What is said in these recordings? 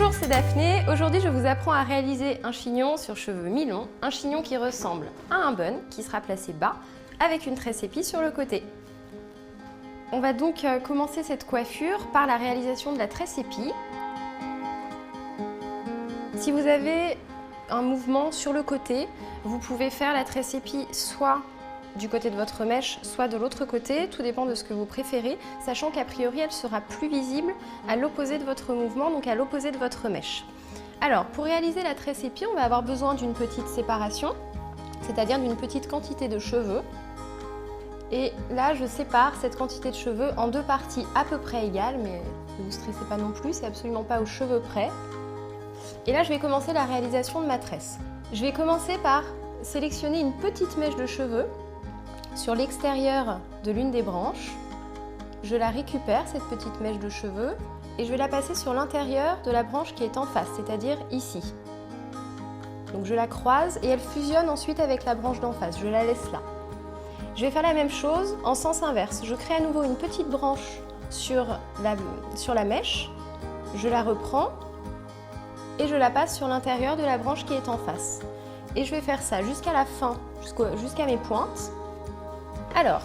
Bonjour, c'est Daphné. Aujourd'hui, je vous apprends à réaliser un chignon sur cheveux mi-longs, un chignon qui ressemble à un bun qui sera placé bas avec une tresse épi sur le côté. On va donc commencer cette coiffure par la réalisation de la tresse épi. Si vous avez un mouvement sur le côté, vous pouvez faire la tresse épi soit du côté de votre mèche, soit de l'autre côté, tout dépend de ce que vous préférez, sachant qu'a priori elle sera plus visible à l'opposé de votre mouvement, donc à l'opposé de votre mèche. Alors, pour réaliser la tresse épi, on va avoir besoin d'une petite séparation, c'est-à-dire d'une petite quantité de cheveux. Et là, je sépare cette quantité de cheveux en deux parties à peu près égales, mais ne vous stressez pas non plus, c'est absolument pas aux cheveux près. Et là, je vais commencer la réalisation de ma tresse. Je vais commencer par sélectionner une petite mèche de cheveux sur l'extérieur de l'une des branches. Je la récupère, cette petite mèche de cheveux, et je vais la passer sur l'intérieur de la branche qui est en face, c'est-à-dire ici. Donc je la croise et elle fusionne ensuite avec la branche d'en face, je la laisse là. Je vais faire la même chose en sens inverse. Je crée à nouveau une petite branche sur la mèche, je la reprends et je la passe sur l'intérieur de la branche qui est en face. Et je vais faire ça jusqu'à la fin, jusqu'à mes pointes. Alors,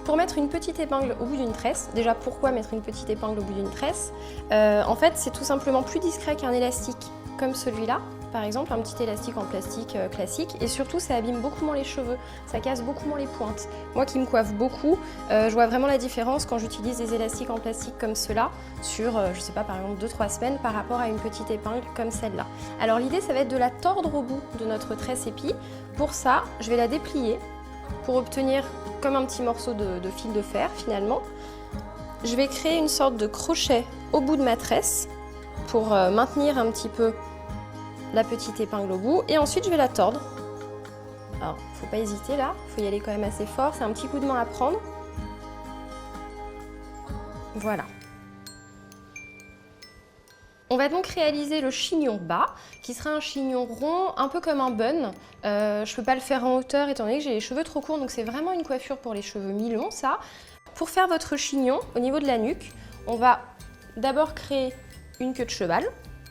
pour mettre une petite épingle au bout d'une tresse, déjà pourquoi mettre une petite épingle au bout d'une tresse? En fait, c'est tout simplement plus discret qu'un élastique comme celui-là, par exemple, un petit élastique en plastique classique, et surtout ça abîme beaucoup moins les cheveux, ça casse beaucoup moins les pointes. Moi qui me coiffe beaucoup, je vois vraiment la différence quand j'utilise des élastiques en plastique comme ceux-là sur, je sais pas, par exemple 2-3 semaines par rapport à une petite épingle comme celle-là. Alors l'idée, ça va être de la tordre au bout de notre tresse épi. Pour ça, je vais la déplier pour obtenir comme un petit morceau de fil de fer finalement. Je vais créer une sorte de crochet au bout de ma tresse pour maintenir un petit peu la petite épingle au bout, et ensuite je vais la tordre. Alors, faut pas hésiter là, faut y aller quand même assez fort, c'est un petit coup de main à prendre. Voilà. On va donc réaliser le chignon bas, qui sera un chignon rond, un peu comme un bun. Je ne peux pas le faire en hauteur étant donné que j'ai les cheveux trop courts, donc c'est vraiment une coiffure pour les cheveux mi-longs, ça. Pour faire votre chignon, au niveau de la nuque, on va d'abord créer une queue de cheval,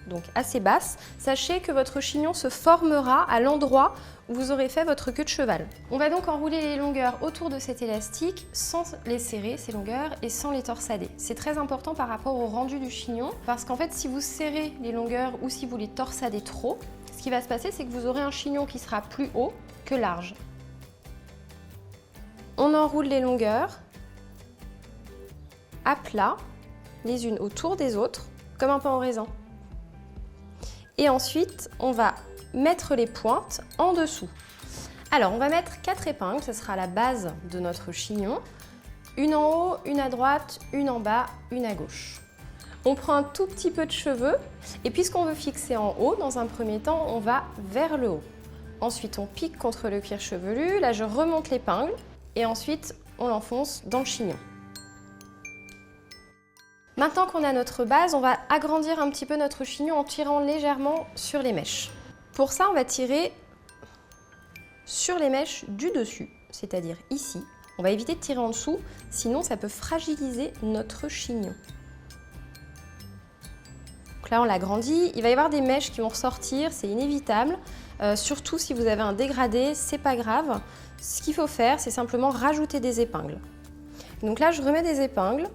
donc assez basse. Sachez que votre chignon se formera à l'endroit où vous aurez fait votre queue de cheval. On va donc enrouler les longueurs autour de cet élastique sans les serrer, ces longueurs, et sans les torsader. C'est très important par rapport au rendu du chignon, parce qu'en fait, si vous serrez les longueurs ou si vous les torsadez trop, ce qui va se passer, c'est que vous aurez un chignon qui sera plus haut que large. On enroule les longueurs à plat, les unes autour des autres, comme un pain au raisin. Et ensuite, on va mettre les pointes en dessous. Alors, on va mettre 4 épingles, ce sera la base de notre chignon. Une en haut, une à droite, une en bas, une à gauche. On prend un tout petit peu de cheveux, et puisqu'on veut fixer en haut, dans un premier temps, on va vers le haut. Ensuite, on pique contre le cuir chevelu, là je remonte l'épingle, et ensuite, on l'enfonce dans le chignon. Maintenant qu'on a notre base, on va agrandir un petit peu notre chignon en tirant légèrement sur les mèches. Pour ça, on va tirer sur les mèches du dessus, c'est-à-dire ici. On va éviter de tirer en dessous, sinon ça peut fragiliser notre chignon. Donc là, on l'agrandit. Il va y avoir des mèches qui vont ressortir, c'est inévitable. Surtout si vous avez un dégradé, c'est pas grave. Ce qu'il faut faire, c'est simplement rajouter des épingles. Donc là, je remets des épingles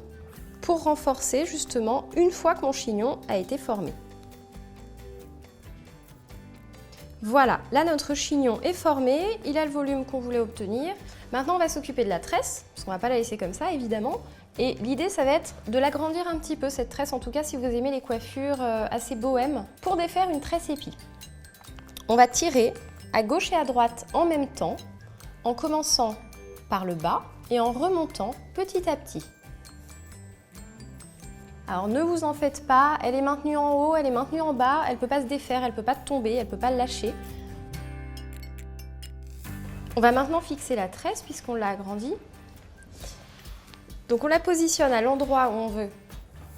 pour renforcer justement une fois que mon chignon a été formé. Voilà, là notre chignon est formé, il a le volume qu'on voulait obtenir. Maintenant on va s'occuper de la tresse, parce qu'on ne va pas la laisser comme ça évidemment. Et l'idée ça va être de l'agrandir un petit peu cette tresse, en tout cas si vous aimez les coiffures assez bohèmes, pour défaire une tresse épi. On va tirer à gauche et à droite en même temps, en commençant par le bas et en remontant petit à petit. Alors ne vous en faites pas, elle est maintenue en haut, elle est maintenue en bas, elle ne peut pas se défaire, elle ne peut pas tomber, elle ne peut pas lâcher. On va maintenant fixer la tresse puisqu'on l'a agrandie. Donc on la positionne à l'endroit où on veut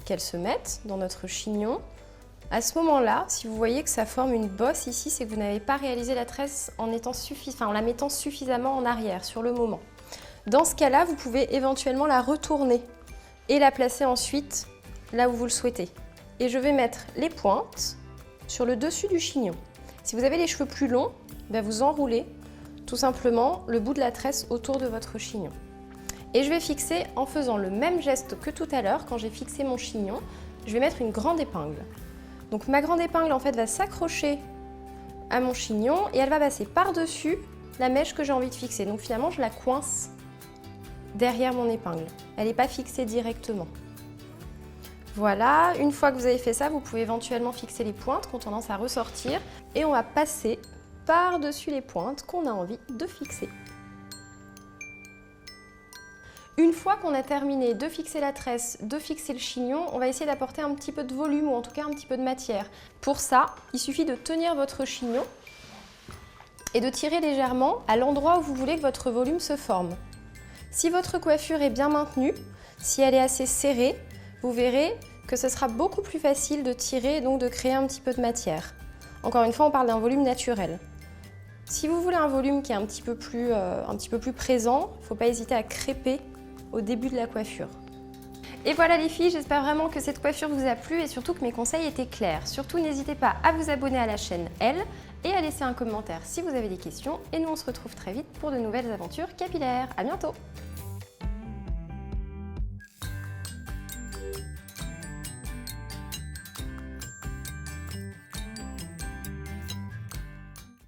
qu'elle se mette dans notre chignon. À ce moment-là, si vous voyez que ça forme une bosse ici, c'est que vous n'avez pas réalisé la tresse en la mettant suffisamment en arrière sur le moment. Dans ce cas-là, vous pouvez éventuellement la retourner et la placer ensuite là où vous le souhaitez. Et je vais mettre les pointes sur le dessus du chignon. Si vous avez les cheveux plus longs, vous enroulez tout simplement le bout de la tresse autour de votre chignon. Et je vais fixer en faisant le même geste que tout à l'heure quand j'ai fixé mon chignon. Je vais mettre une grande épingle. Donc ma grande épingle en fait va s'accrocher à mon chignon et elle va passer par-dessus la mèche que j'ai envie de fixer. Donc finalement je la coince derrière mon épingle. Elle n'est pas fixée directement. Voilà, une fois que vous avez fait ça, vous pouvez éventuellement fixer les pointes qui ont tendance à ressortir et on va passer par-dessus les pointes qu'on a envie de fixer. Une fois qu'on a terminé de fixer la tresse, de fixer le chignon, on va essayer d'apporter un petit peu de volume ou en tout cas un petit peu de matière. Pour ça, il suffit de tenir votre chignon et de tirer légèrement à l'endroit où vous voulez que votre volume se forme. Si votre coiffure est bien maintenue, si elle est assez serrée, vous verrez que ce sera beaucoup plus facile de tirer et donc de créer un petit peu de matière. Encore une fois, on parle d'un volume naturel. Si vous voulez un volume qui est un petit peu plus présent, il ne faut pas hésiter à crêper au début de la coiffure. Et voilà les filles, j'espère vraiment que cette coiffure vous a plu et surtout que mes conseils étaient clairs. Surtout, n'hésitez pas à vous abonner à la chaîne Elle et à laisser un commentaire si vous avez des questions. Et nous, on se retrouve très vite pour de nouvelles aventures capillaires. À bientôt!